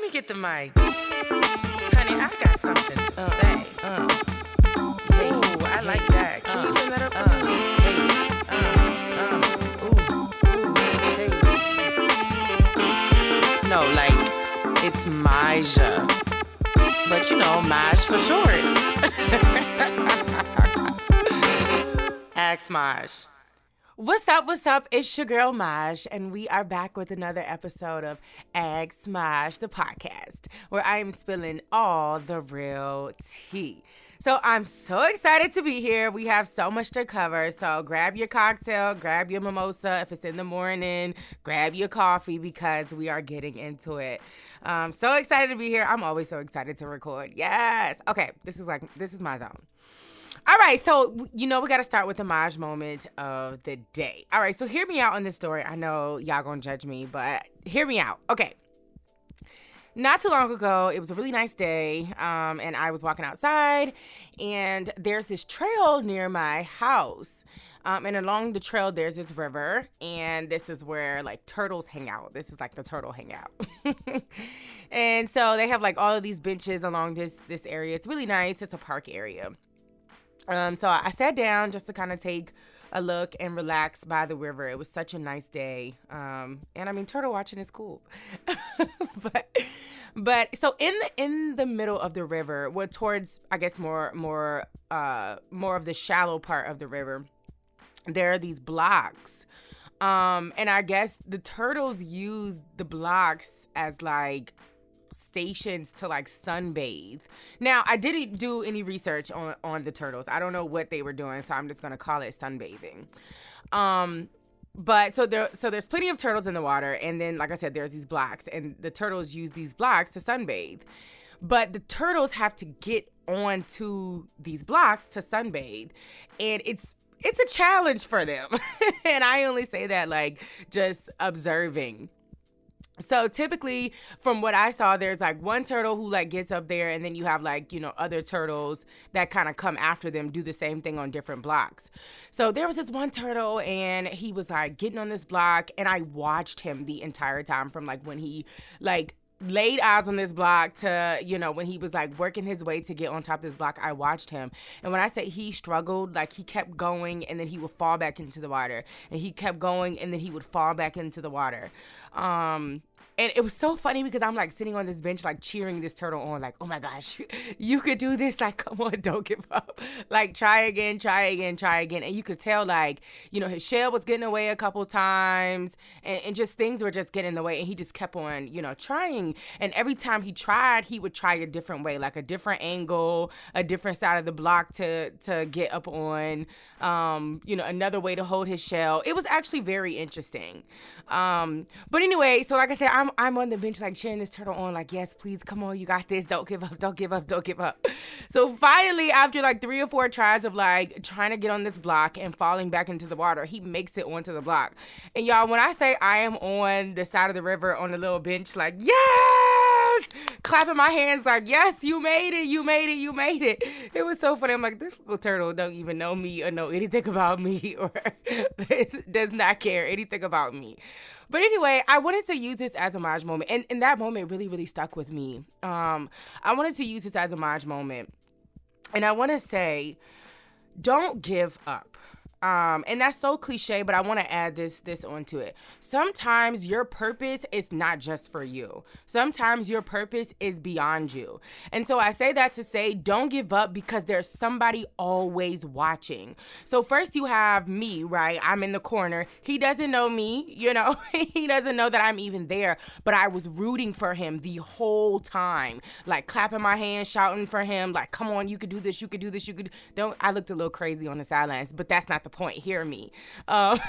me get the mic. Honey, I got something to say. Ooh, I like that. Can you turn that up for me? No, like, it's Maja. But you know, Maj for short. Ask Maj. What's up? What's up? It's your girl Maj, and we are back with another episode of Ask Maj, the podcast, where I am spilling all the real tea. So I'm so excited to be here. We have so much to cover. So grab your cocktail, grab your mimosa if it's in the morning, grab your coffee because we are getting into it. So excited to be here. I'm always so excited to record. Yes. Okay. This is my zone. All right, so, we got to start with the Maj moment of the day. All right, so hear me out on this story. I know y'all gonna judge me, but hear me out. Okay. Not too long ago, it was a really nice day, and I was walking outside, and there's this trail near my house. And along the trail, there's this river, and this is where, like, turtles hang out. This is, like, the turtle hangout. And so they have, like, all of these benches along this area. It's really nice. It's a park area. So I sat down just to kind of take a look and relax by the river. It was such a nice day. And I mean, turtle watching is cool. but so in the middle of the river, towards, I guess, more of the shallow part of the river, there are these blocks. And I guess the turtles use the blocks as like stations to like sunbathe. Now, I didn't do any research on the turtles. I don't know what they were doing, so I'm just gonna call it sunbathing. But so there's plenty of turtles in the water, and then like I said, there's these blocks, and the turtles use these blocks to sunbathe. But the turtles have to get onto these blocks to sunbathe, and it's a challenge for them. And I only say that like just observing. So typically, from what I saw, there's like one turtle who like gets up there, and then you have like, other turtles that kind of come after them, do the same thing on different blocks. So there was this one turtle, and he was like getting on this block, and I watched him the entire time from like when he like laid eyes on this block to, when he was like working his way to get on top of this block. I watched him. And when I say he struggled, like he kept going and then he would fall back into the water, and he kept going and then he would fall back into the water. And it was so funny because I'm like sitting on this bench, like cheering this turtle on, like, oh my gosh, you could do this. Like, come on, don't give up. Like, try again. And you could tell, like, his shell was getting away a couple times, and just things were just getting in the way. And he just kept on, trying. And every time he tried, he would try a different way, like a different angle, a different side of the block to get up on, another way to hold his shell. It was actually very interesting. But anyway, so like I said, I'm on the bench like cheering this turtle on, like, yes, please, come on, you got this, don't give up. So finally, after like 3 or 4 tries of like trying to get on this block and falling back into the water, he makes it onto the block. And y'all, when I say I am on the side of the river on a little bench, like, yes, clapping my hands like, yes, you made it. It was so funny. I'm like, this little turtle don't even know me or know anything about me or does not care anything about me. But anyway, I wanted to use this as a Maj moment. And that moment really, really stuck with me. I wanted to use this as a Maj moment. And I want to say, don't give up. And that's so cliche, but I want to add this onto it. Sometimes your purpose is not just for you. Sometimes your purpose is beyond you. And so I say that to say, don't give up because there's somebody always watching. So first you have me, right? I'm in the corner. He doesn't know me, he doesn't know that I'm even there, but I was rooting for him the whole time, like clapping my hands, shouting for him, like, come on, you could do this, I looked a little crazy on the sidelines, but that's not the point. Hear me. So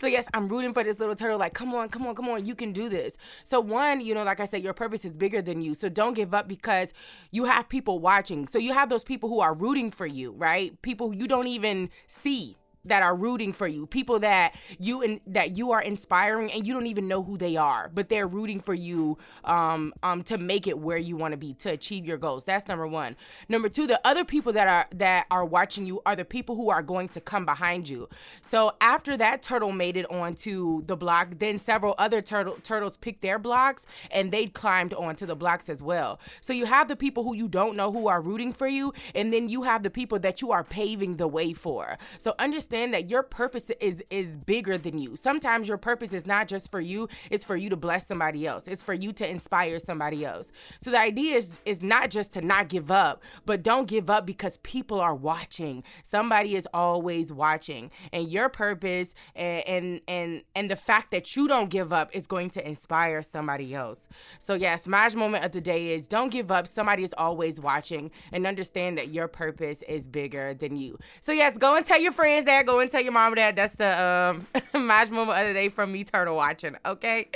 yes, I'm rooting for this little turtle, like, come on, you can do this. So one, like I said, your purpose is bigger than you. So don't give up because you have people watching. So you have those people who are rooting for you, right? People you don't even see. that are rooting for you, people that you are inspiring and you don't even know who they are, but they're rooting for you to make it where you want to be, to achieve your goals. That's number one. Number two, the other people that are watching you are the people who are going to come behind you. So after that turtle made it onto the block, then several other turtles picked their blocks and they climbed onto the blocks as well. So you have the people who you don't know who are rooting for you, and then you have the people that you are paving the way for. So understand that your purpose is bigger than you. Sometimes your purpose is not just for you, it's for you to bless somebody else. It's for you to inspire somebody else. So the idea is not just to not give up, but don't give up because people are watching. Somebody is always watching. And your purpose and the fact that you don't give up is going to inspire somebody else. So yes, my moment of the day is don't give up. Somebody is always watching, and understand that your purpose is bigger than you. So yes, go and tell your friends that. Go and tell your mom that. That's the my moment of the day from me turtle watching. Okay.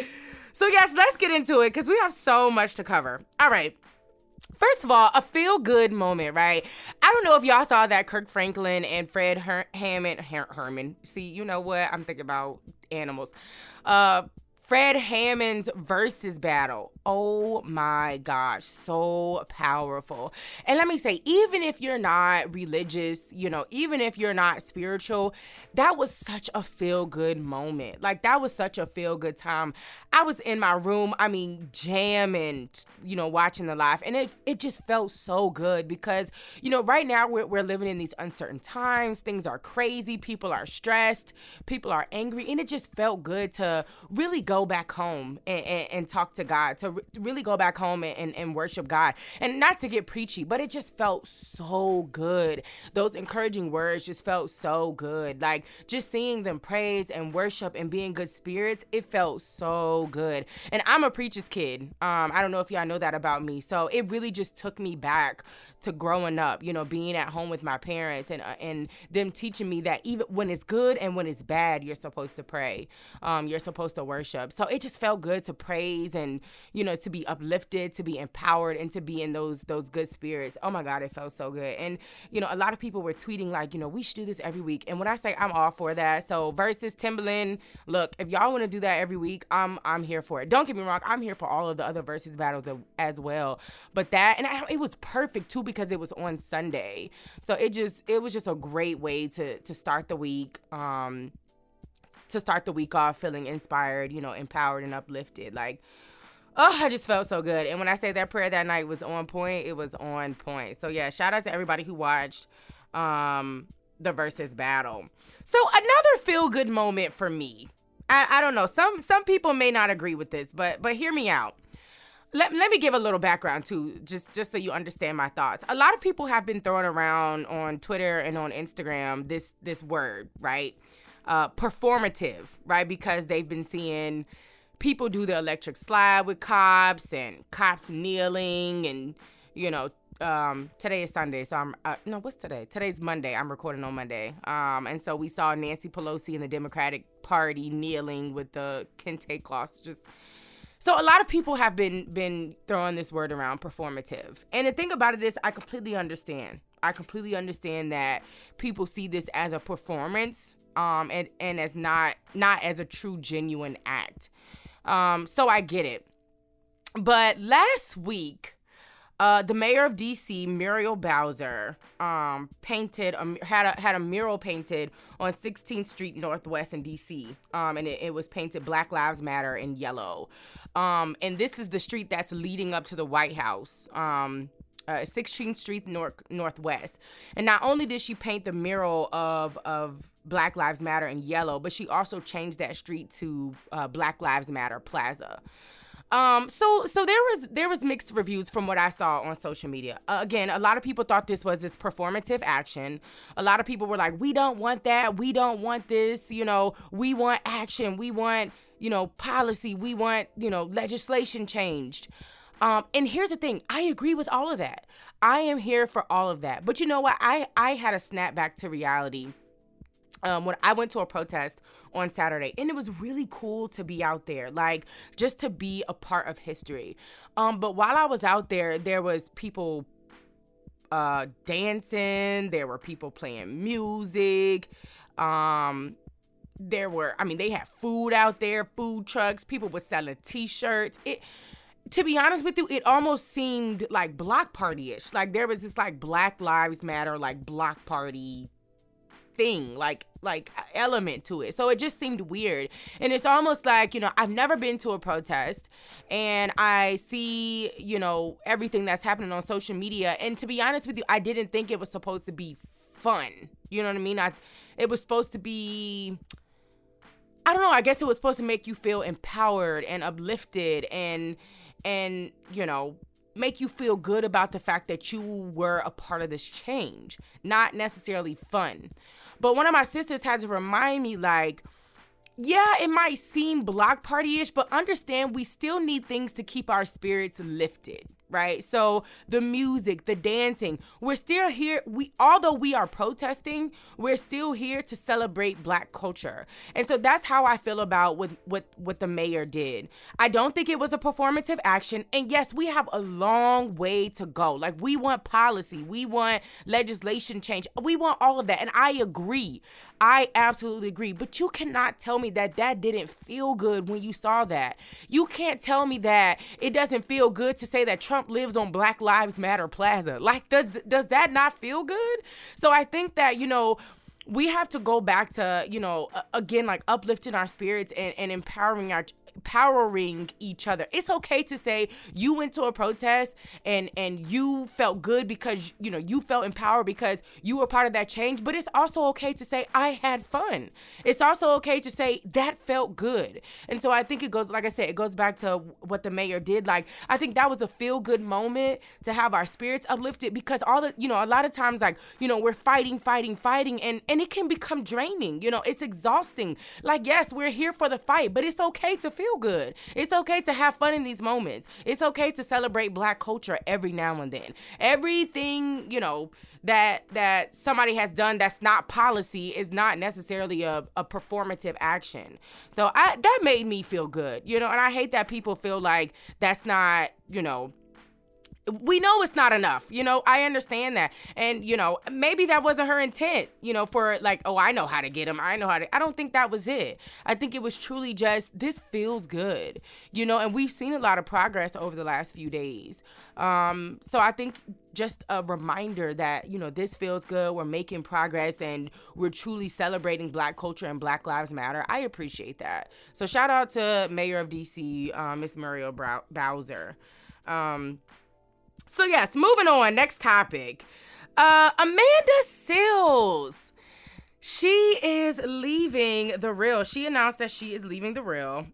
So yes, let's get into it because we have so much to cover. All right. First of all, a feel-good moment, right? I don't know if y'all saw that Kirk Franklin and Fred Herman. See, you know what? I'm thinking about animals. Fred Hammond's versus battle. Oh my gosh, so powerful. And let me say, even if you're not religious, even if you're not spiritual, that was such a feel-good moment. Like, that was such a feel-good time. I was in my room, jamming, watching the live, and it just felt so good because, right now we're living in these uncertain times. Things are crazy. People are stressed. People are angry. And it just felt good to really go back home and talk to God, to really go back home and worship God. And not to get preachy, but it just felt so good. Those encouraging words just felt so good. Like, just seeing them praise and worship and be in good spirits, it felt so good. And I'm a preacher's kid. I don't know if y'all know that about me. So it really just took me back to growing up, being at home with my parents and them teaching me that even when it's good and when it's bad, you're supposed to pray. You're supposed to worship. So it just felt good to praise and, to be uplifted, to be empowered, and to be in those good spirits. Oh my God, it felt so good. And, a lot of people were tweeting like, we should do this every week. And when I say I'm all for that, so versus Timberland, look, if y'all want to do that every week, I'm here for it. Don't get me wrong, I'm here for all of the other versus battles as well. But it was perfect too because it was on Sunday. So it was just a great way to start the week. To start the week off feeling inspired, empowered and uplifted. Like, oh, I just felt so good. And when I say that prayer that night was on point, it was on point. So yeah, shout out to everybody who watched the versus battle. So another feel good moment for me. I don't know. Some people may not agree with this, but hear me out. Let me give a little background too, just so you understand my thoughts. A lot of people have been throwing around on Twitter and on Instagram this word, right? Performative, right? Because they've been seeing people do the electric slide with cops and cops kneeling and, today is Sunday. So what's today? Today's Monday. I'm recording on Monday. And so we saw Nancy Pelosi and the Democratic Party kneeling with the kente cloths. So a lot of people have been throwing this word around, performative. And the thing about it is I completely understand. I completely understand that people see this as a performance, and as not as a true, genuine act. So I get it. But last week, the mayor of D.C., Muriel Bowser, had a mural painted on 16th Street Northwest in D.C., and it was painted Black Lives Matter in yellow. And this is the street that's leading up to the White House, 16th Street Northwest. And not only did she paint the mural of Black Lives Matter in yellow, but she also changed that street to Black Lives Matter Plaza. So there was mixed reviews from what I saw on social media. Again, a lot of people thought this was this performative action. A lot of people were like, we don't want that. We don't want this. We want action. We want, policy. We want, legislation changed. And here's the thing. I agree with all of that. I am here for all of that. But you know what? I had a snap back to reality when I went to a protest on Saturday, and it was really cool to be out there, like just to be a part of history. But while I was out there, there was people dancing, there were people playing music. They had food out there, food trucks. People were selling T-shirts. To be honest with you, it almost seemed like block party-ish. Like there was this like Black Lives Matter, like block party thing, like element to it. So it just seemed weird. And it's almost like, I've never been to a protest and I see, everything that's happening on social media. And to be honest with you, I didn't think it was supposed to be fun. You know what I mean? It was supposed to be, I don't know, I guess it was supposed to make you feel empowered and uplifted and make you feel good about the fact that you were a part of this change, not necessarily fun. But one of my sisters had to remind me, like, yeah, it might seem block party-ish, but understand we still need things to keep our spirits lifted, right? So the music, the dancing, we're still here. Although we are protesting, we're still here to celebrate Black culture. And so that's how I feel about what the mayor did. I don't think it was a performative action. And yes, we have a long way to go. Like, we want policy, we want legislation change, we want all of that. And I agree. I absolutely agree. But you cannot tell me that didn't feel good when you saw that. You can't tell me that it doesn't feel good to say that Trump lives on Black Lives Matter Plaza. Like, does that not feel good? So I think that, we have to go back to, again, like uplifting our spirits and empowering each other. It's okay to say you went to a protest and you felt good because you felt empowered because you were part of that change, but it's also okay to say I had fun. It's also okay to say that felt good. And so I think it goes, like I said, it goes back to what the mayor did. Like, I think that was a feel good moment to have our spirits uplifted because a lot of times, like, we're fighting and it can become draining. It's exhausting. Like, yes, we're here for the fight, but it's okay to feel good. It's okay to have fun in these moments. It's okay to celebrate Black culture every now and then. Everything, that somebody has done that's not policy is not necessarily a performative action. So that made me feel good, and I hate that people feel like that's not, we know it's not enough. I understand that. And, maybe that wasn't her intent, for like, oh, I know how to get him. I don't think that was it. I think it was truly just, this feels good, and we've seen a lot of progress over the last few days. So I think just a reminder that, this feels good. We're making progress and we're truly celebrating Black culture and Black Lives Matter. I appreciate that. So shout out to Mayor of DC, Miss Muriel Bowser. So yes, moving on, next topic. Amanda Seales. She is leaving The Real. She announced that she is leaving The Real.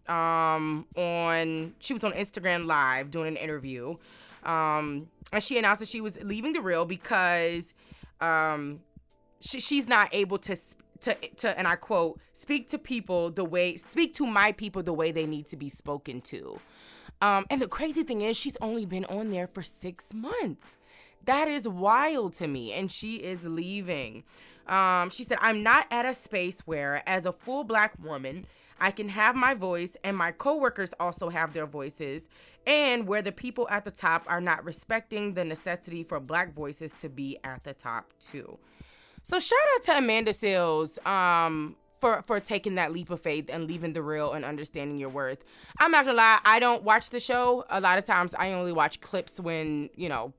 She was on Instagram Live doing an interview. And she announced that she was leaving The Real because she's not able to and I quote, speak to my people the way they need to be spoken to. And the crazy thing is, she's only been on there for 6 months. That is wild to me. And she is leaving. She said, I'm not at a space where, as a full Black woman, I can have my voice and my coworkers also have their voices, and where the people at the top are not respecting the necessity for Black voices to be at the top too. So shout out to Amanda Seales, for taking that leap of faith and leaving The Real and understanding your worth. I'm not gonna lie, I don't watch the show. A lot of times I only watch clips when,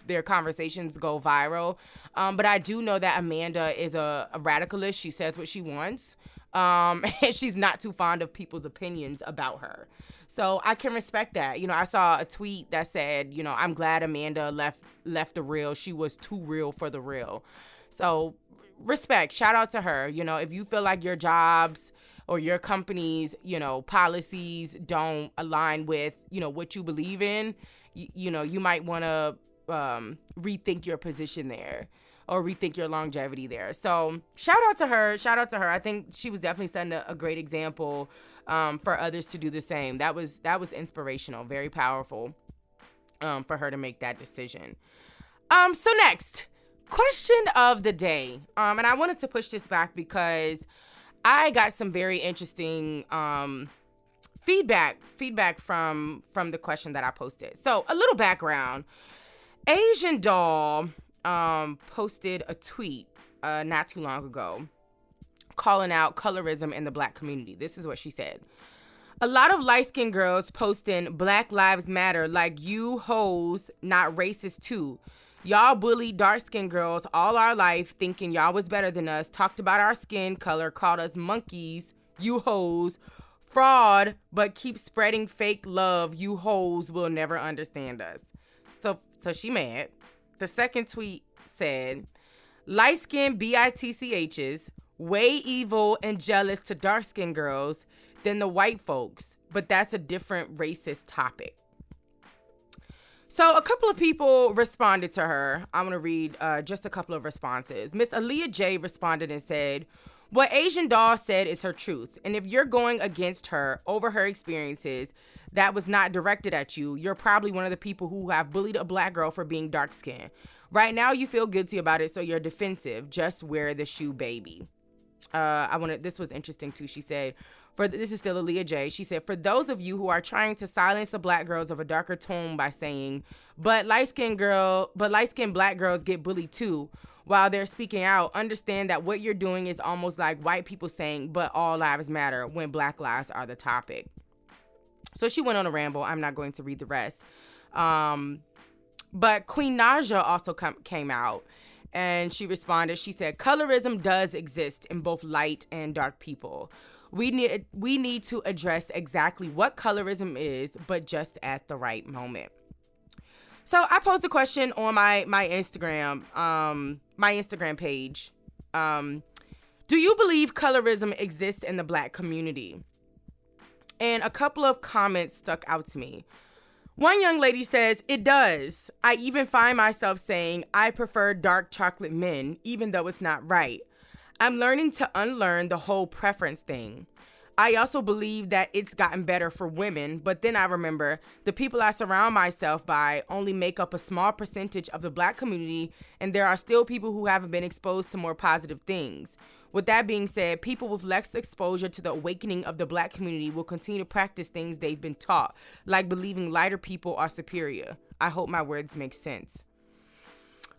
their conversations go viral. But I do know that Amanda is a radicalist. She says what she wants. And she's not too fond of people's opinions about her. So I can respect that. I saw a tweet that said, I'm glad Amanda left The Real. She was too real for The Real. So respect, shout out to her. If you feel like your jobs or your company's, policies don't align with, what you believe in, you might want to rethink your position there or rethink your longevity there. So shout out to her. I think she was definitely setting a great example for others to do the same. That was inspirational, very powerful for her to make that decision. So next, question of the day. And I wanted to push this back because I got some very interesting feedback from the question that I posted. So a little background. Asian Doll posted a tweet not too long ago calling out colorism in the black community. This is what she said. A lot of light-skinned girls posting Black Lives Matter like you hoes not racist too. Y'all bullied dark-skinned girls all our life thinking y'all was better than us, talked about our skin color, called us monkeys, you hoes, fraud, but keep spreading fake love, you hoes will never understand us. So she mad. The second tweet said, light-skinned BITCHs, way evil and jealous to dark-skinned girls than the white folks, but that's a different racist topic. So a couple of people responded to her. I'm going to read just a couple of responses. Miss Aaliyah J responded and said, what Asian Doll said is her truth. And if you're going against her over her experiences that was not directed at you, you're probably one of the people who have bullied a black girl for being dark-skinned. Right now you feel guilty about it, so you're defensive. Just wear the shoe, baby. This was interesting too. She said, this is still Aaliyah J. She said, for those of you who are trying to silence the black girls of a darker tone by saying, but light-skinned black girls get bullied too, while they're speaking out, understand that what you're doing is almost like white people saying, but all lives matter when black lives are the topic. So she went on a ramble. I'm not going to read the rest. But Queen Naja also came out. And she responded, she said, colorism does exist in both light and dark people. We need to address exactly what colorism is, but just at the right moment. So I posed a question on my Instagram page. Do you believe colorism exists in the black community? And a couple of comments stuck out to me. One young lady says, it does. I even find myself saying I prefer dark chocolate men, even though it's not right. I'm learning to unlearn the whole preference thing. I also believe that it's gotten better for women, but then I remember the people I surround myself by only make up a small percentage of the black community, and there are still people who haven't been exposed to more positive things. With that being said, people with less exposure to the awakening of the black community will continue to practice things they've been taught, like believing lighter people are superior. I hope my words make sense.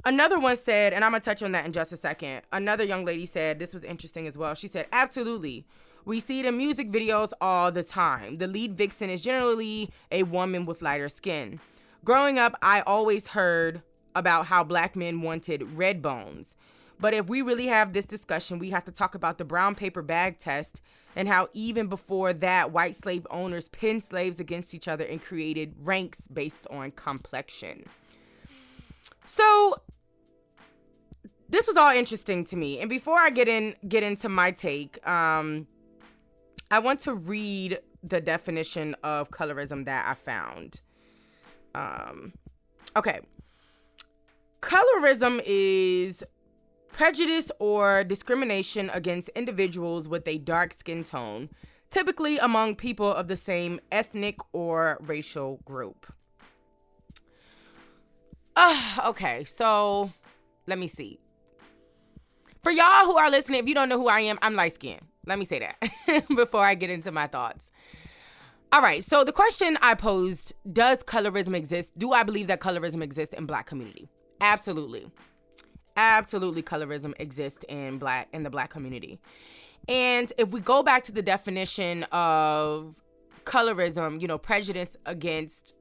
Another one said, and I'm going to touch on that in just a second. Another young lady said, this was interesting as well. She said, absolutely. We see it in music videos all the time. The lead vixen is generally a woman with lighter skin. Growing up, I always heard about how black men wanted red bones. But if we really have this discussion, we have to talk about the brown paper bag test and how even before that, white slave owners pinned slaves against each other and created ranks based on complexion. So this was all interesting to me. And before I get into my take, I want to read the definition of colorism that I found. Okay. Colorism is prejudice or discrimination against individuals with a dark skin tone, typically among people of the same ethnic or racial group. Okay, so let me see. For y'all who are listening, if you don't know who I am, I'm light skinned. Let me say that before I get into my thoughts. All right, so the question I posed, does colorism exist? Do I believe that colorism exists in black community? Absolutely. Absolutely, colorism exists in the black community. And if we go back to the definition of colorism, prejudice against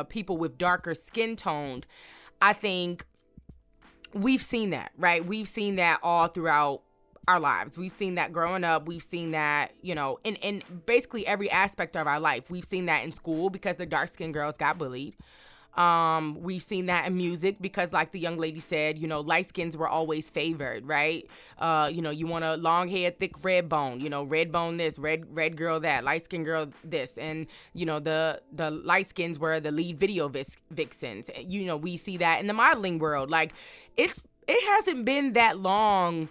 people with darker skin toned, I think we've seen that, right? We've seen that all throughout our lives. We've seen that growing up. We've seen that, in basically every aspect of our life. We've seen that in school because the dark-skinned girls got bullied. We've seen that in music because, like the young lady said, light skins were always favored, right? You want a long hair, thick red bone, red bone this, red girl that, light skin girl this, and the light skins were the lead video vixens. We see that in the modeling world. Like it hasn't been that long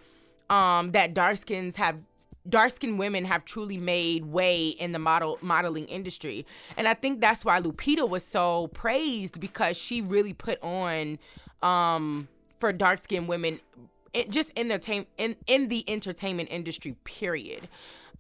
that dark-skinned women have truly made way in the modeling industry. And I think that's why Lupita was so praised, because she really put on for dark-skinned women just in the entertainment industry, period.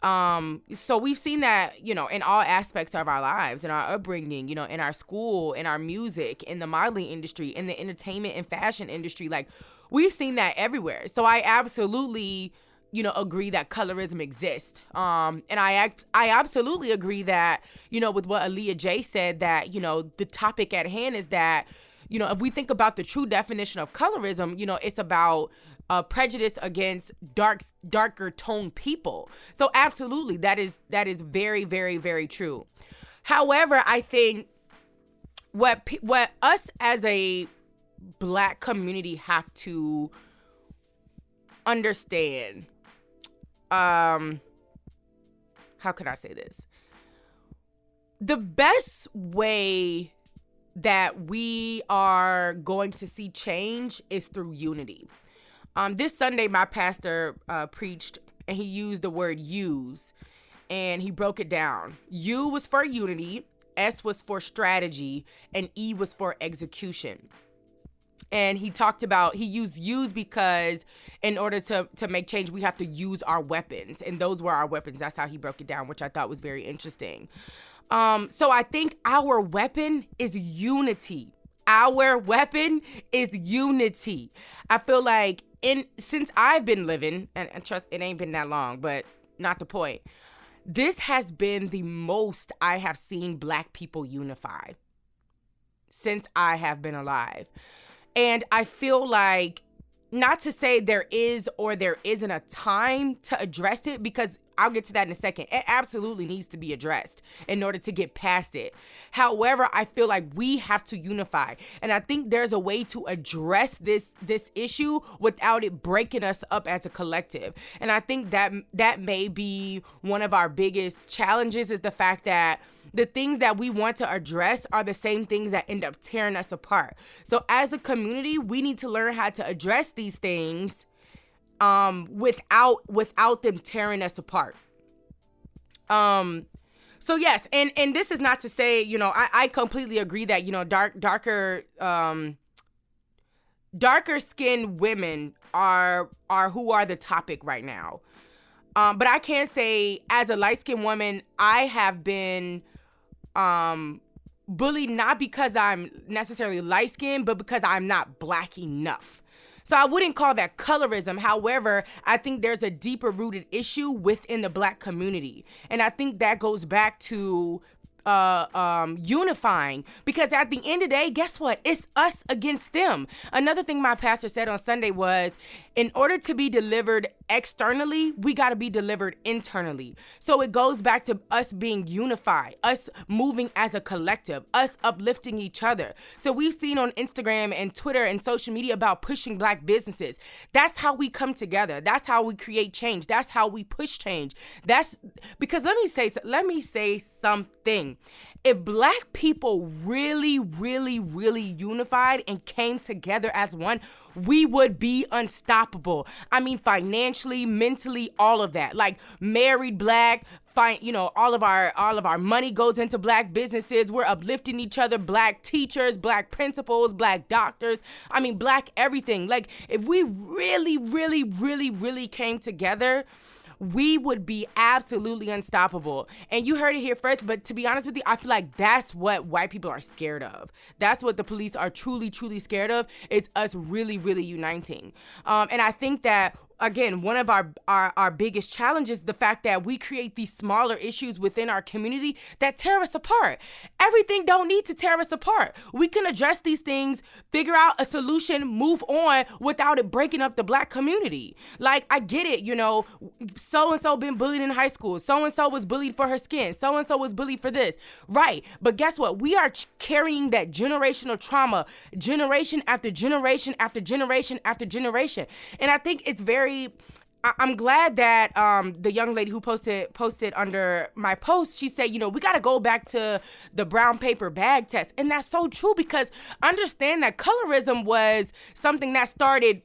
So we've seen that, in all aspects of our lives, in our upbringing, in our school, in our music, in the modeling industry, in the entertainment and fashion industry. Like, we've seen that everywhere. So I absolutely agree that colorism exists. And I absolutely agree that, with what Aaliyah J said, that, the topic at hand is that, if we think about the true definition of colorism, it's about prejudice against darker toned people. So absolutely, that is very, very, very true. However, I think what us as a Black community have to understand, how can I say this? The best way that we are going to see change is through unity. This Sunday, my pastor preached, and he used the word use, and he broke it down. U was for unity, S was for strategy, and E was for execution. And he used use because in order to make change, we have to use our weapons. And those were our weapons. That's how he broke it down, which I thought was very interesting. So I think our weapon is unity. Our weapon is unity. I feel like since I've been living, and trust, it ain't been that long, but not the point. This has been the most I have seen Black people unify since I have been alive. And I feel like, not to say there is or there isn't a time to address it, because I'll get to that in a second. It absolutely needs to be addressed in order to get past it. However, I feel like we have to unify. And I think there's a way to address this issue without it breaking us up as a collective. And I think that may be one of our biggest challenges, is the fact that the things that we want to address are the same things that end up tearing us apart. So as a community, we need to learn how to address these things without them tearing us apart. So yes, and this is not to say, I completely agree that, darker skinned women are who are the topic right now. But I can say, as a light skinned woman, I have been bullied, not because I'm necessarily light skinned, but because I'm not Black enough. So I wouldn't call that colorism. However, I think there's a deeper rooted issue within the Black community. And I think that goes back to unifying, because at the end of the day, guess what? It's us against them. Another thing my pastor said on Sunday was, in order to be delivered externally, we got to be delivered internally. So it goes back to us being unified, us moving as a collective, us uplifting each other. So we've seen on Instagram and Twitter and social media about pushing Black businesses. That's how we come together. That's how we create change. That's how we push change. That's because let me say something. If Black people really, really, really unified and came together as one, we would be unstoppable. I mean, financially, mentally, all of that. Like, married Black, all of our money goes into Black businesses. We're uplifting each other. Black teachers, Black principals, Black doctors. I mean, Black everything. Like, if we really, really, really, really came together, we would be absolutely unstoppable. And you heard it here first, but to be honest with you, I feel like that's what white people are scared of. That's what the police are truly, truly scared of, is us really, really uniting. And I think that, again, one of our biggest challenges, the fact that we create these smaller issues within our community that tear us apart. Everything don't need to tear us apart. We can address these things, figure out a solution, move on without it breaking up the Black community. Like, I get it, so-and-so been bullied in high school. So-and-so was bullied for her skin. So-and-so was bullied for this. Right. But guess what? We are carrying that generational trauma, generation after generation after generation after generation. And I think it's I'm glad that the young lady who posted under my post, she said, we got to go back to the brown paper bag test. And that's so true, because understand that colorism was something that started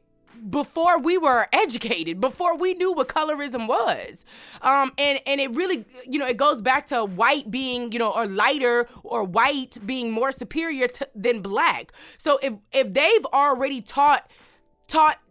before we were educated, before we knew what colorism was. And it really, it goes back to white being, or lighter, or white being more superior than Black. So if they've already taught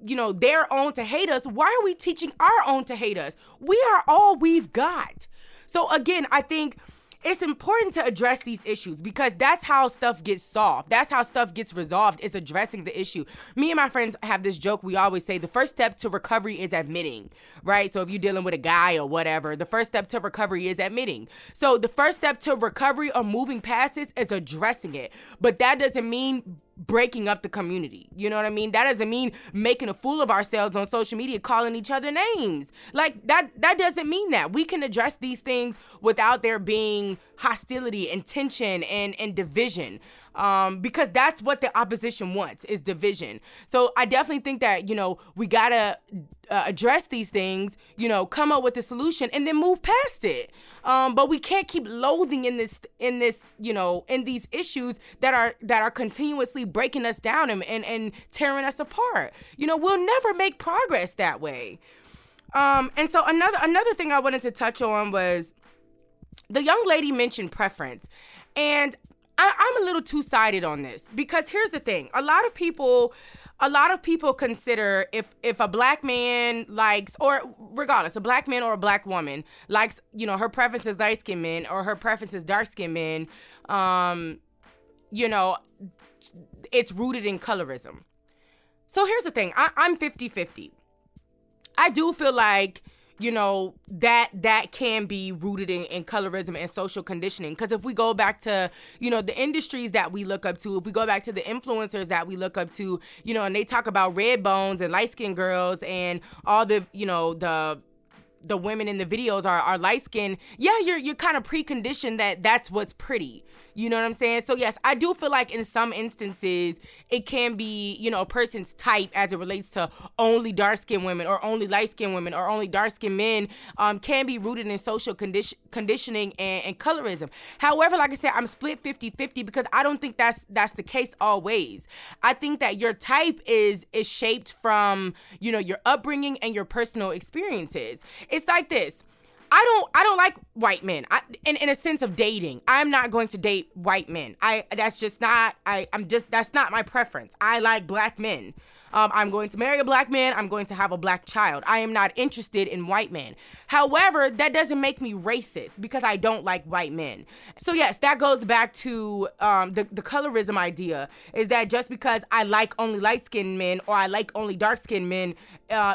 their own to hate us, why are we teaching our own to hate us? We are all we've got. So again, I think it's important to address these issues because that's how stuff gets solved. That's how stuff gets resolved, is addressing the issue. Me and my friends have this joke. We always say the first step to recovery is admitting, right? So if you're dealing with a guy or whatever, the first step to recovery is admitting. So the first step to recovery or moving past this is addressing it. But that doesn't mean breaking up the community. You know what I mean? That doesn't mean making a fool of ourselves on social media, calling each other names. Like that doesn't mean that. We can address these things without there being hostility and tension and division. Because that's what the opposition wants, is division. So I definitely think that, we gotta address these things, come up with a solution and then move past it. But we can't keep loathing in these issues that are continuously breaking us down and tearing us apart. We'll never make progress that way. And so another thing I wanted to touch on was the young lady mentioned preference. And I'm a little two-sided on this because here's the thing. A lot of people consider if a black man likes, or regardless, a black man or a black woman likes, her preference is light-skinned men or her preference is dark-skinned men, it's rooted in colorism. So here's the thing. I'm 50-50. I do feel like, that can be rooted in colorism and social conditioning. Because if we go back to, the industries that we look up to, if we go back to the influencers that we look up to, and they talk about red bones and light-skinned girls and all the, the women in the videos are light-skinned, yeah, you're kind of preconditioned that that's what's pretty. You know what I'm saying? So yes, I do feel like in some instances it can be, a person's type as it relates to only dark-skinned women or only light-skinned women or only dark-skinned men, can be rooted in social conditioning and colorism. However, like I said, I'm split 50-50 because I don't think that's the case always. I think that your type is shaped from, your upbringing and your personal experiences. It's like this. I don't like white men. In a sense of dating, I'm not going to date white men. That's not my preference. I like black men. I'm going to marry a black man. I'm going to have a black child. I am not interested in white men. However, that doesn't make me racist because I don't like white men. So yes, that goes back to the colorism idea, is that just because I like only light-skinned men or I like only dark-skinned men,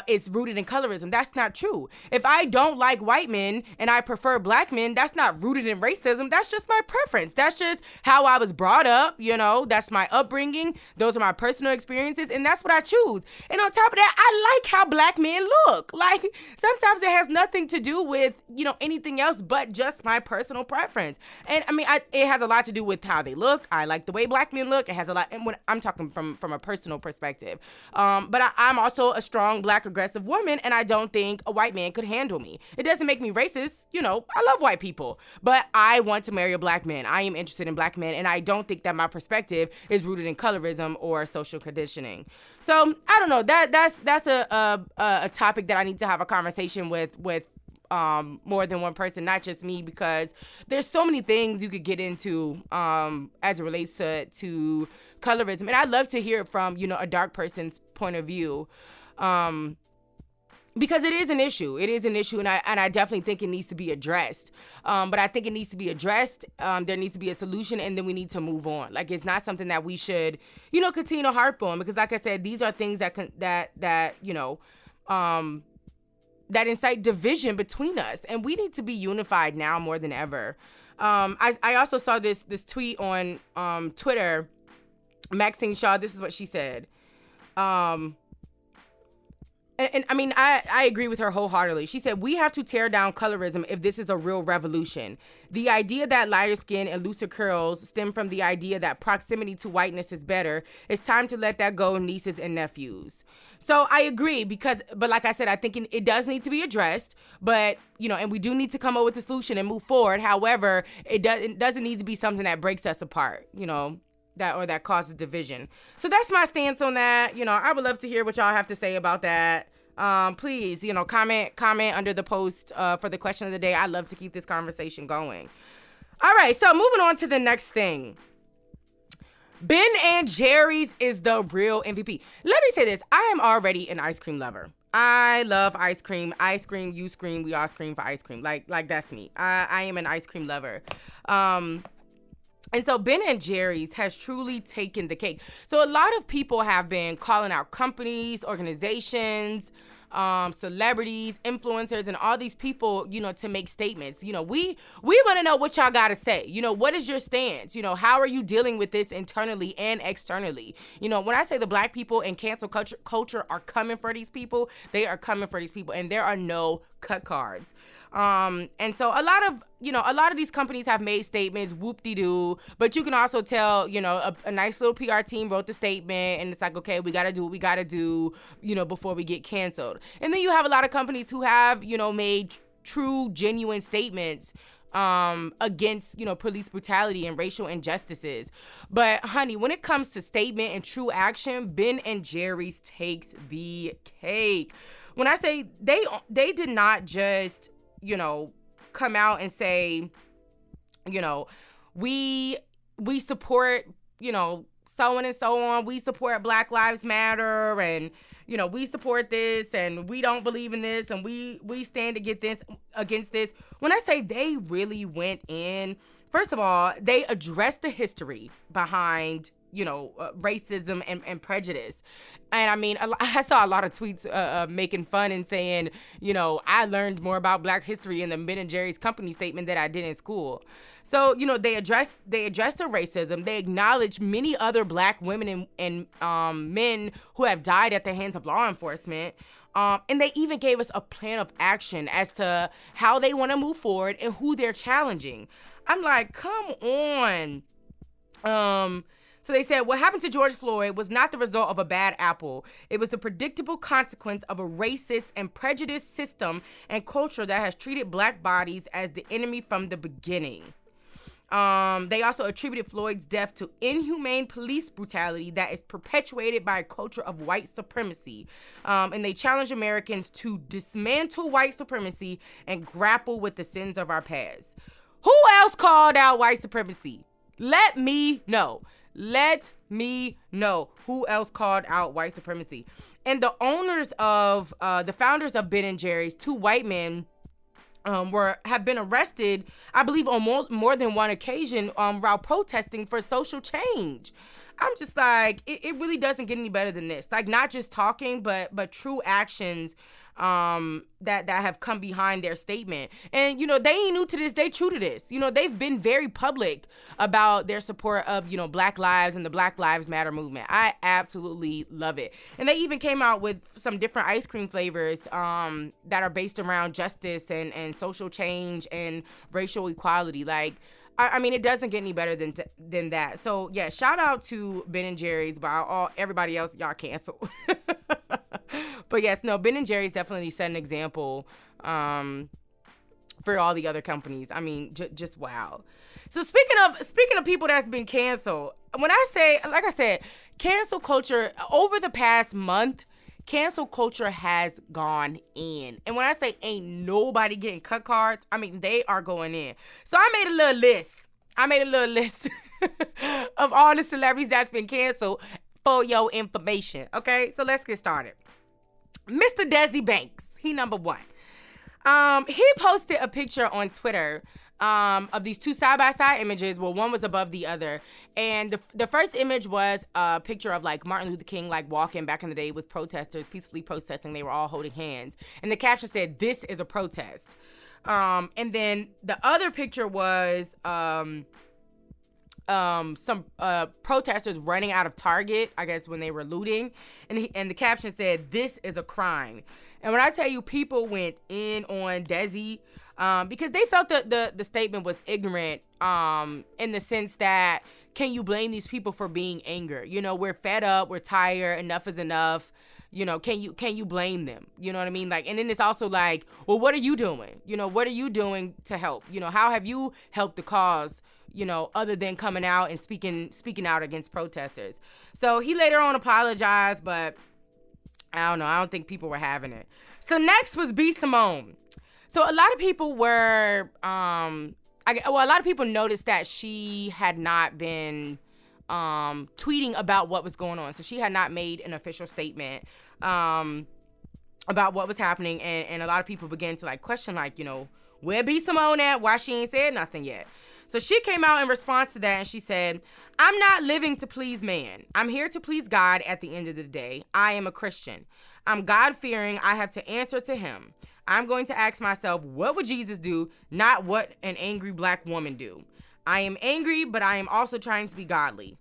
it's rooted in colorism. That's not true. If I don't like white men and I prefer black men, that's not rooted in racism. That's just my preference. That's just how I was brought up. That's my upbringing. Those are my personal experiences, and that's what I choose. And on top of that, I like how black men look. Like, sometimes it has nothing to do with, anything else but just my personal preference. And I mean, it has a lot to do with how they look. I like the way black men look. It has a lot, and when I'm talking from a personal perspective. But I'm also a strong black aggressive woman, and I don't think a white man could handle me. It doesn't make me racist. I love white people, but I want to marry a black man. I am interested in black men, and I don't think that my perspective is rooted in colorism or social conditioning. So I don't know. That's a topic that I need to have a conversation with more than one person, not just me, because there's so many things you could get into as it relates to colorism, and I'd love to hear it from a dark person's point of view. Because it is an issue. It is an issue, and I definitely think it needs to be addressed. But I think it needs to be addressed. There needs to be a solution, and then we need to move on. Like, it's not something that we should, continue to harp on, because, like I said, these are things that incite division between us, and we need to be unified now more than ever. I also saw this tweet on Twitter. Maxine Shaw. This is what she said. And I mean, I agree with her wholeheartedly. She said, "We have to tear down colorism if this is a real revolution. The idea that lighter skin and looser curls stem from the idea that proximity to whiteness is better. It's time to let that go, nieces and nephews." So I agree but like I said, I think it does need to be addressed, but, and we do need to come up with a solution and move forward. However, it doesn't need to be something that breaks us apart, that causes division. So that's my stance on that. I would love to hear what y'all have to say about that. Please, comment under the post for the question of the day. I'd love to keep this conversation going. All right, so moving on to the next thing. Ben and Jerry's is the real MVP. Let me say this. I am already an ice cream lover. I love ice cream. I scream, you scream, we all scream for ice cream. Like that's me. I am an ice cream lover. And so Ben and Jerry's has truly taken the cake. So a lot of people have been calling out companies, organizations, celebrities, influencers, and all these people, to make statements. We want to know what y'all got to say. What is your stance? How are you dealing with this internally and externally? When I say the black people and cancel culture are coming for these people, they are coming for these people, and there are no cut cards. And so a lot of these companies have made statements, whoop-de-doo, but you can also tell, a nice little PR team wrote the statement, and it's like, okay, we got to do what we got to do, before we get canceled. And then you have a lot of companies who have, made true, genuine statements against, police brutality and racial injustices. But honey, when it comes to statement and true action, Ben and Jerry's takes the cake. When I say they did not just, come out and say, we support, so on and so on. We support Black Lives Matter, and, we support this, and we don't believe in this, and we stand against this. When I say they really went in, first of all, they addressed the history behind, racism and prejudice. And I mean, I saw a lot of tweets making fun and saying, I learned more about Black history in the Ben and Jerry's company statement that I did in school. So, they addressed the racism. They acknowledged many other Black women and men who have died at the hands of law enforcement. And they even gave us a plan of action as to how they want to move forward and who they're challenging. I'm like, come on. So they said, what happened to George Floyd was not the result of a bad apple. It was the predictable consequence of a racist and prejudiced system and culture that has treated Black bodies as the enemy from the beginning. They also attributed Floyd's death to inhumane police brutality that is perpetuated by a culture of white supremacy. And they challenged Americans to dismantle white supremacy and grapple with the sins of our past. Who else called out white supremacy? Let me know. Let me know who else called out white supremacy. And the founders of Ben and Jerry's, two white men, have been arrested, I believe, on more than one occasion while protesting for social change. I'm just like, it really doesn't get any better than this. Like, not just talking, but true actions that have come behind their statement. And, they ain't new to this. They true to this. They've been very public about their support of, Black lives and the Black Lives Matter movement. I absolutely love it. And they even came out with some different ice cream flavors that are based around justice and social change and racial equality. Like, I mean, it doesn't get any better than that. So, yeah, shout out to Ben and Jerry's, but everybody else, y'all cancel. But yes, no, Ben and Jerry's definitely set an example for all the other companies. I mean, just wow. So speaking of people that's been canceled, when I say, like I said, cancel culture over the past month, cancel culture has gone in. And when I say ain't nobody getting cut cards, I mean, they are going in. So I made a little list of all the celebrities that's been canceled for your information. Okay, so let's get started. Mr. Desi Banks, he number one. He posted a picture on Twitter of these two side-by-side images. Well, one was above the other. And the first image was a picture of, like, Martin Luther King, like, walking back in the day with protesters, peacefully protesting. They were all holding hands. And the caption said, "This is a protest." And then the other picture was some protesters running out of Target, I guess, when they were looting. And the caption said, "This is a crime." And when I tell you, people went in on Desi, because they felt that the statement was ignorant, in the sense that, can you blame these people for being angry? We're fed up, we're tired, enough is enough. Can you blame them? You know what I mean? Like, and then it's also like, well, what are you doing? What are you doing to help? How have you helped the cause? Other than coming out and speaking out against protesters. So he later on apologized, but I don't know. I don't think people were having it. So next was B. Simone. So a lot of people were, a lot of people noticed that she had not been tweeting about what was going on. So she had not made an official statement. about what was happening, and a lot of people began to like question, like, where be Simone at? Why she ain't said nothing yet? So she came out in response to that, and she said, I'm not living to please man. I'm here to please God at the end of the day. I am a Christian. I'm God-fearing. I have to answer to him. I'm going to ask myself, what would Jesus do, not what an angry black woman do. I am angry, but I am also trying to be godly.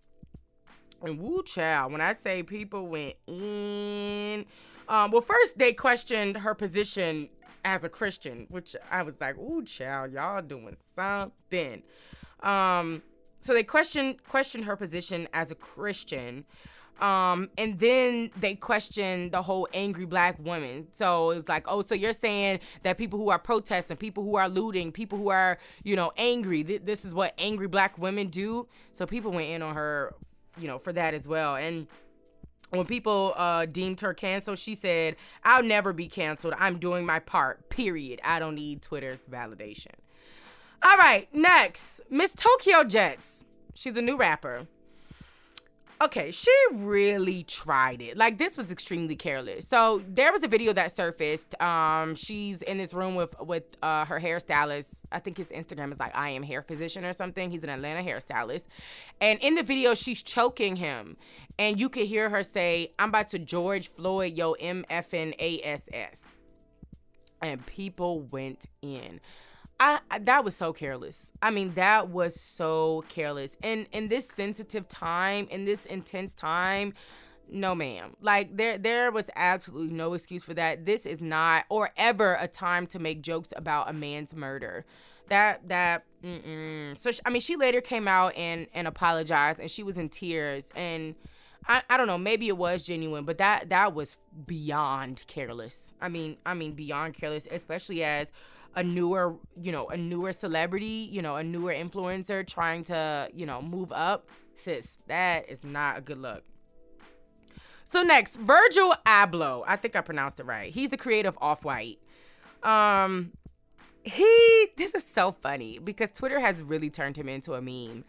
And woo, child, when I say people went in, well, first they questioned her position as a Christian, which I was like, ooh, child, y'all doing something. So they questioned her position as a Christian. And then they questioned the whole angry black woman. So it's like, oh, so you're saying that people who are protesting, people who are looting, people who are, angry, this is what angry black women do. So people went in on her, for that as well. And when people deemed her canceled, she said, I'll never be canceled. I'm doing my part, period. I don't need Twitter's validation. All right, next, Miss Tokyo Jets. She's a new rapper. Okay, she really tried it. Like, this was extremely careless. So there was a video that surfaced. She's in this room with her hairstylist. I think his Instagram is like I Am Hair Physician or something. He's an Atlanta hairstylist. And in the video, she's choking him. And you could hear her say, I'm about to George Floyd, yo, MFNASS. And people went in. That was so careless. I mean, that was so careless. And in this sensitive time, in this intense time, no, ma'am. Like, there was absolutely no excuse for that. This is not, or ever, a time to make jokes about a man's murder. So, she later came out and apologized, and she was in tears. And I don't know, maybe it was genuine, but that was beyond careless. I mean, beyond careless, especially as a newer celebrity, a newer influencer trying to, move up. Sis, that is not a good look. So next, Virgil Abloh. I think I pronounced it right. He's the creator of Off-White. This is so funny because Twitter has really turned him into a meme.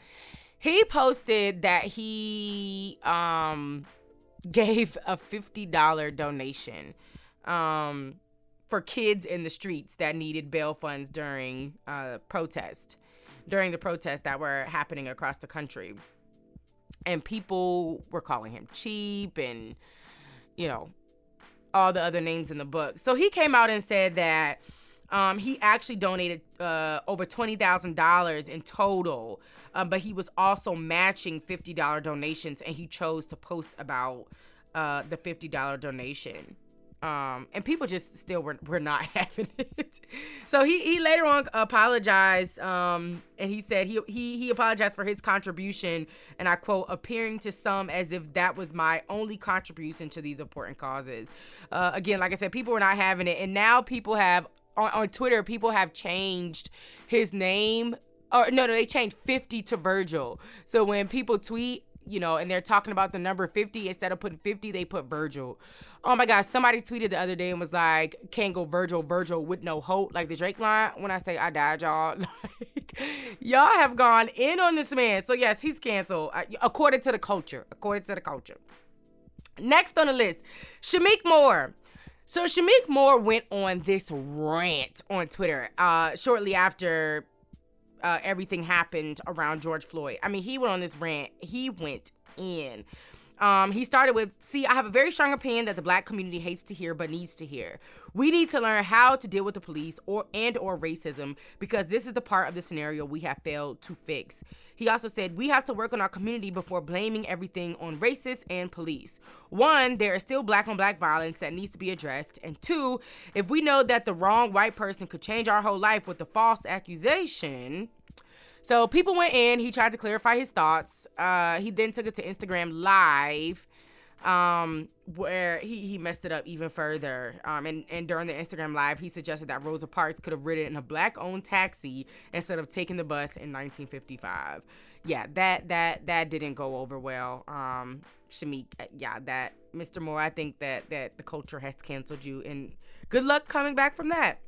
He posted that he gave a $50 donation for kids in the streets that needed bail funds during the protests that were happening across the country. And people were calling him cheap and, all the other names in the book. So he came out and said that he actually donated over $20,000 in total, but he was also matching $50 donations, and he chose to post about the $50 donation. And people just still were not having it. So he later on apologized, and he said he apologized for his contribution, and I quote, appearing to some as if that was my only contribution to these important causes. Again, like I said, people were not having it, and now people have on Twitter, people have changed his name. Or no, they changed 50 to Virgil. So when people tweet, and they're talking about the number 50, instead of putting 50, they put Virgil. Oh my gosh, somebody tweeted the other day and was like, can't go Virgil with no hope, like the Drake line. When I say I died, y'all, like, y'all have gone in on this man. So yes, he's canceled, according to the culture. Next on the list, Shamik Moore. So Shamik Moore went on this rant on Twitter shortly after everything happened around George Floyd. I mean, he went on this rant. He went in. He started with, I have a very strong opinion that the black community hates to hear but needs to hear. We need to learn how to deal with the police or racism because this is the part of the scenario we have failed to fix. He also said, we have to work on our community before blaming everything on racists and police. 1, there is still black on black violence that needs to be addressed. And 2, if we know that the wrong white person could change our whole life with a false accusation. So people went in. He tried to clarify his thoughts. He then took it to Instagram Live, where he messed it up even further. And during the Instagram Live, he suggested that Rosa Parks could have ridden in a black-owned taxi instead of taking the bus in 1955. Yeah, that didn't go over well. Shamik, that Mr. Moore, I think that the culture has canceled you, and good luck coming back from that.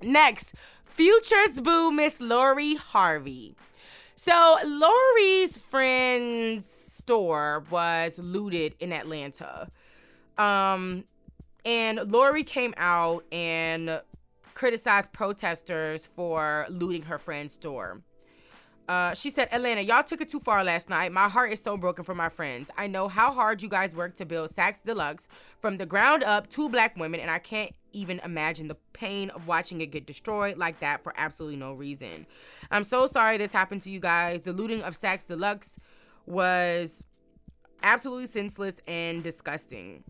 Next, Future's boo, Miss Lori Harvey. So Lori's friend's store was looted in Atlanta. And And Lori came out and criticized protesters for looting her friend's store. She said, Atlanta, y'all took it too far last night. My heart is so broken for my friends. I know how hard you guys worked to build Saks Deluxe from the ground up, 2 black women, and I can't even imagine the pain of watching it get destroyed like that for absolutely no reason. I'm so sorry this happened to you guys. The looting of Saks Deluxe was absolutely senseless and disgusting.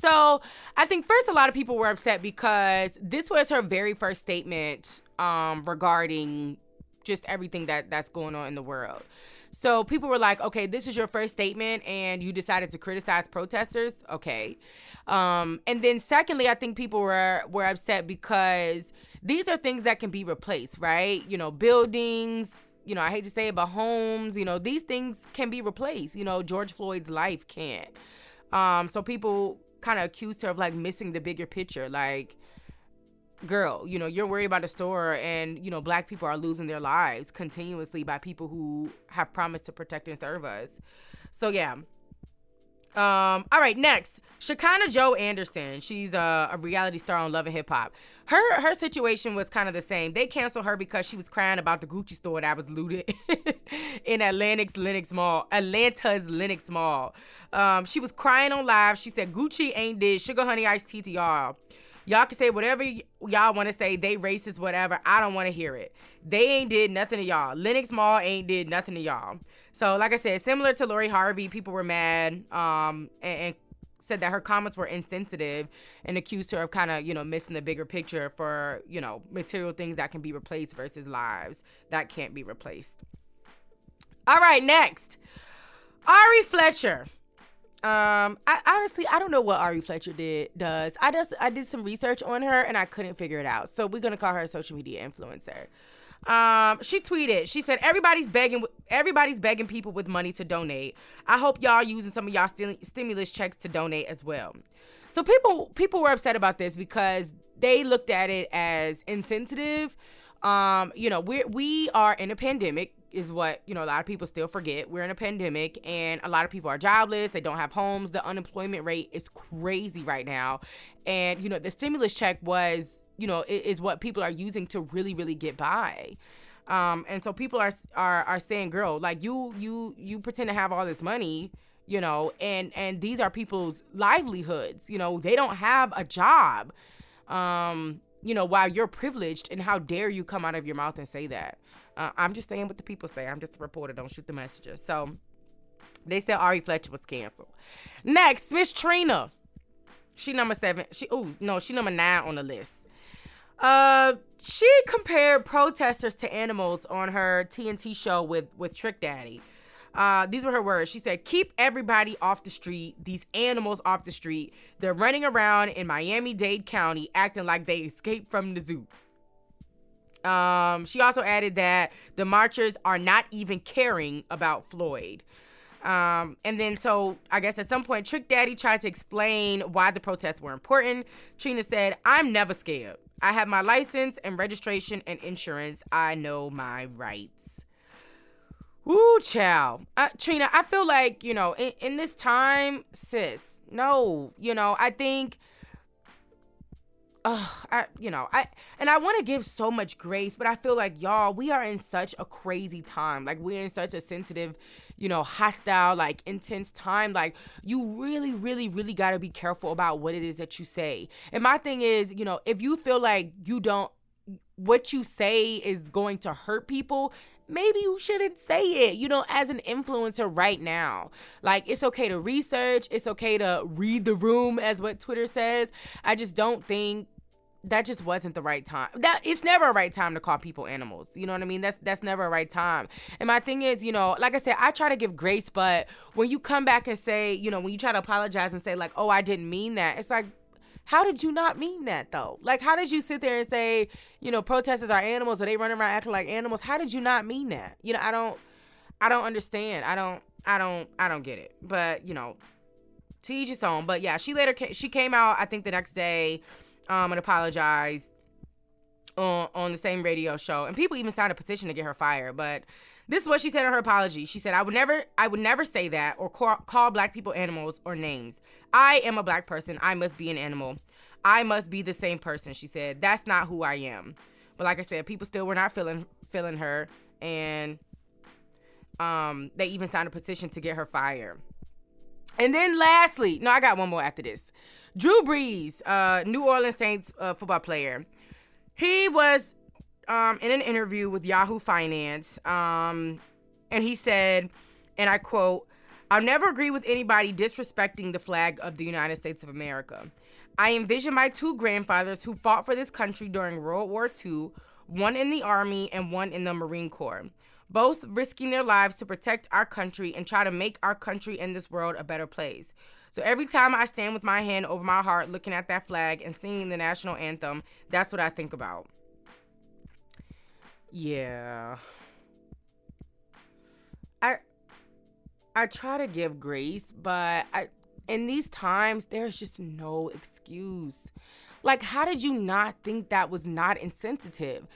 So I think first a lot of people were upset because this was her very first statement regarding just everything that's going on in the world. So people were like, okay, this is your first statement and you decided to criticize protesters. Okay. And then secondly, I think people were upset because these are things that can be replaced, right? You know, buildings, you know, I hate to say it, but homes, you know, these things can be replaced. You know, George Floyd's life can't. So people kind of accused her of like missing the bigger picture. Like, girl, you know, you're worried about a store and, you know, black people are losing their lives continuously by people who have promised to protect and serve us. So, yeah. All right, next. Shekinah Joe Anderson. She's a reality star on Love and Hip Hop. Her situation was kind of the same. They canceled her because she was crying about the Gucci store that was looted in Atlanta's Lenox Mall. She was crying on live. She said, Gucci ain't did Sugar Honey Iced Tea to y'all. Y'all can say whatever y'all want to say. They racist, whatever. I don't want to hear it. They ain't did nothing to y'all. Lenox Mall ain't did nothing to y'all. So, like I said, similar to Lori Harvey, people were mad and said that her comments were insensitive and accused her of kind of, you know, missing the bigger picture for, you know, material things that can be replaced versus lives that can't be replaced. All right, next. Ari Fletcher. I honestly don't know what Ari Fletcher does. I did some research on her and I couldn't figure it out. So we're gonna call her a social media influencer. She tweeted. She said, "Everybody's begging people with money to donate. I hope y'all using some of y'all stimulus checks to donate as well." So people were upset about this because they looked at it as insensitive. You know, we are in a pandemic. Is what, you know, a lot of people still forget. We're in a pandemic and a lot of people are jobless. They don't have homes. The unemployment rate is crazy right now. And, you know, the stimulus check was, you know, is what people are using to really, really get by. And so people are saying, girl, like you pretend to have all this money, you know, and these are people's livelihoods. You know, they don't have a job, you know, while you're privileged, and how dare you come out of your mouth and say that? I'm just saying what the people say. I'm just a reporter. Don't shoot the messenger. So they said Ari Fletcher was canceled. Next, Miss Trina. She number 7. She number 9 on the list. She compared protesters to animals on her TNT show with Trick Daddy. These were her words. She said, "Keep everybody off the street. These animals off the street. They're running around in Miami-Dade County acting like they escaped from the zoo." She also added that the marchers are not even caring about Floyd. And then so I guess at some point Trick Daddy tried to explain why the protests were important. Trina said, "I'm never scared. I have my license and registration and insurance. I know my rights." Woo, child. Trina, I feel like, you know, in this time, sis, no, you know, I think, I want to give so much grace, but I feel like, y'all, we are in such a crazy time. Like, we're in such a sensitive, you know, hostile, like, intense time. Like, you really, really, really got to be careful about what it is that you say. And my thing is, you know, if you feel like what you say is going to hurt people, maybe you shouldn't say it, you know, as an influencer right now. Like, it's okay to research. It's okay to read the room, as what Twitter says. I just don't think that just wasn't the right time. That it's never a right time to call people animals. You know what I mean? That's never a right time. And my thing is, you know, like I said, I try to give grace, but when you come back and say, you know, when you try to apologize and say like, "Oh, I didn't mean that," it's like, how did you not mean that though? Like, how did you sit there and say, you know, protesters are animals or they run around acting like animals? How did you not mean that? You know, I don't understand. I don't get it. But, you know, to each his own. But yeah, she came out, I think the next day, and apologized on the same radio show. And people even signed a petition to get her fired. But This is what she said in her apology. She said, I would never say that or call black people animals or names. I am a black person. I must be an animal. I must be the same person, she said. That's not who I am. But like I said, people still were not feeling her. And they even signed a petition to get her fired. And then lastly, no, I got one more after this. Drew Brees, New Orleans Saints football player. He was in an interview with Yahoo Finance, and he said, and I quote, I'll never agree with anybody disrespecting the flag of the United States of America. I envision my two grandfathers who fought for this country during World War II, one in the Army and one in the Marine Corps, both risking their lives to protect our country and try to make our country and this world a better place. So every time I stand with my hand over my heart looking at that flag and singing the national anthem, that's what I think about. Yeah. I try to give grace, but in these times, there's just no excuse. Like, how did you not think that was not insensitive?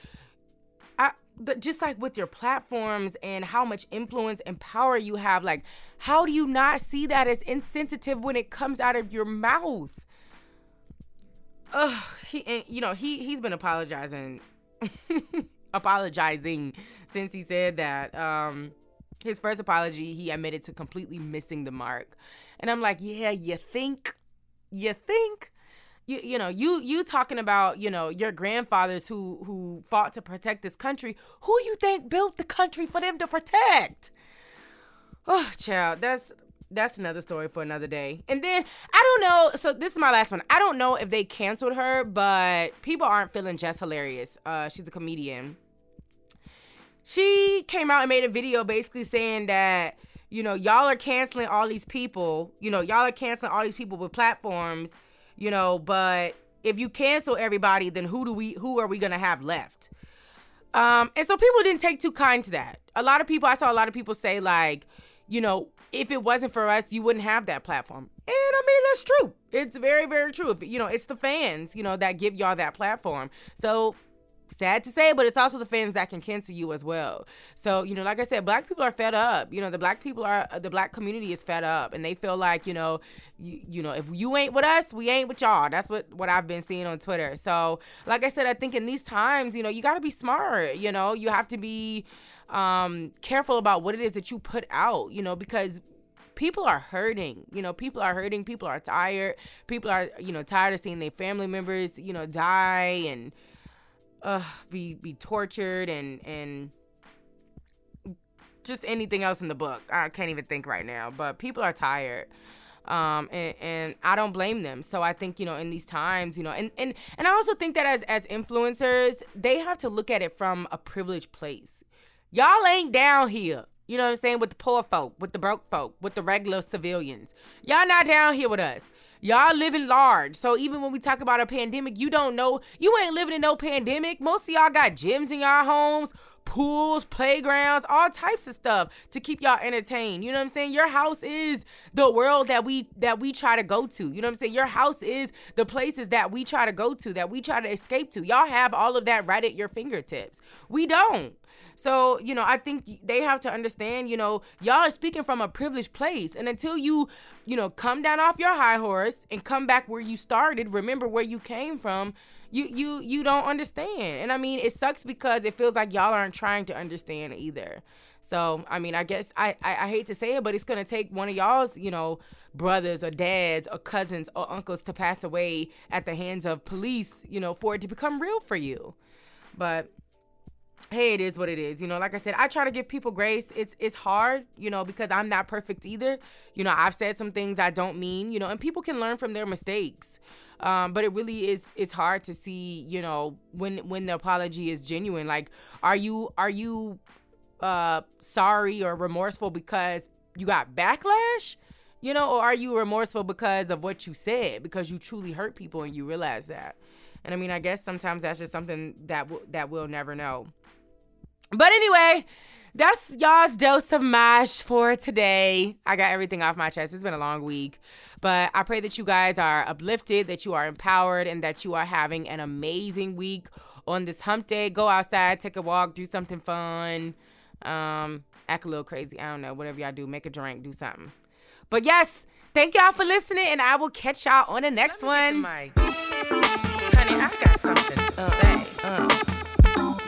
But just like with your platforms and how much influence and power you have, like, how do you not see that as insensitive when it comes out of your mouth? He's been apologizing since he said that. His first apology, he admitted to completely missing the mark. And I'm like, yeah, you think? You talking about, your grandfathers who fought to protect this country. Who you think built the country for them to protect? Oh, child, that's another story for another day. And then, I don't know, so this is my last one. I don't know if they canceled her, but people aren't feeling Jess hilarious. She's a comedian. She came out and made a video basically saying that, y'all are canceling all these people. Y'all are canceling all these people with platforms, but if you cancel everybody, then who are we going to have left? And so people didn't take too kind to that. I saw a lot of people say, like, if it wasn't for us, you wouldn't have that platform. And I mean, that's true. It's very, very true. If, it's the fans, that give y'all that platform. So sad to say, but it's also the fans that can cancel you as well. So, like I said, black people are fed up. The black community is fed up, and they feel like, if you ain't with us, we ain't with y'all. That's what I've been seeing on Twitter. So, like I said, I think in these times, you got to be smart. You have to be careful about what it is that you put out, because people are hurting. People are hurting. People are tired. People are, tired of seeing their family members, die and be tortured and just anything else in the book. I can't even think right now, but people are tired. And I don't blame them. So I think, in these times, and I also think that as influencers, they have to look at it from a privileged place. Y'all ain't down here. You know what I'm saying? With the poor folk, with the broke folk, with the regular civilians. Y'all not down here with us. Y'all living large. So even when we talk about a pandemic, you don't know. You ain't living in no pandemic. Most of y'all got gyms in y'all homes, pools, playgrounds, all types of stuff to keep y'all entertained. You know what I'm saying? Your house is the world that we try to go to. You know what I'm saying? Your house is the places that we try to go to, that we try to escape to. Y'all have all of that right at your fingertips. We don't. So, I think they have to understand, y'all are speaking from a privileged place. And until you, come down off your high horse and come back where you started, remember where you came from, you don't understand. And I mean, it sucks because it feels like y'all aren't trying to understand either. So, I mean, I guess I hate to say it, but it's going to take one of y'all's, brothers or dads or cousins or uncles to pass away at the hands of police, for it to become real for you. But hey, it is what it is. Like I said, I try to give people grace. It's hard, because I'm not perfect either. I've said some things I don't mean, and people can learn from their mistakes. But it really it's hard to see, when the apology is genuine. Like, are you sorry or remorseful because you got backlash? Or are you remorseful because of what you said, because you truly hurt people and you realize that? And I mean, I guess sometimes that's just something that we'll never know. But anyway, that's y'all's dose of MASH for today. I got everything off my chest. It's been a long week. But I pray that you guys are uplifted, that you are empowered, and that you are having an amazing week on this hump day. Go outside, take a walk, do something fun. Act a little crazy. I don't know. Whatever y'all do, make a drink, do something. But yes, thank y'all for listening, and I will catch y'all on the next one. Honey, I got something to say.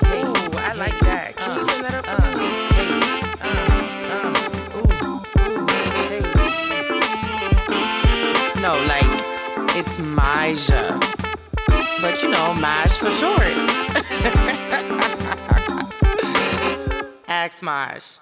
Hey, ooh, I like that. Can you turn that up for me? No, like, it's Maja. But you know, Maj for short. Ask Maj.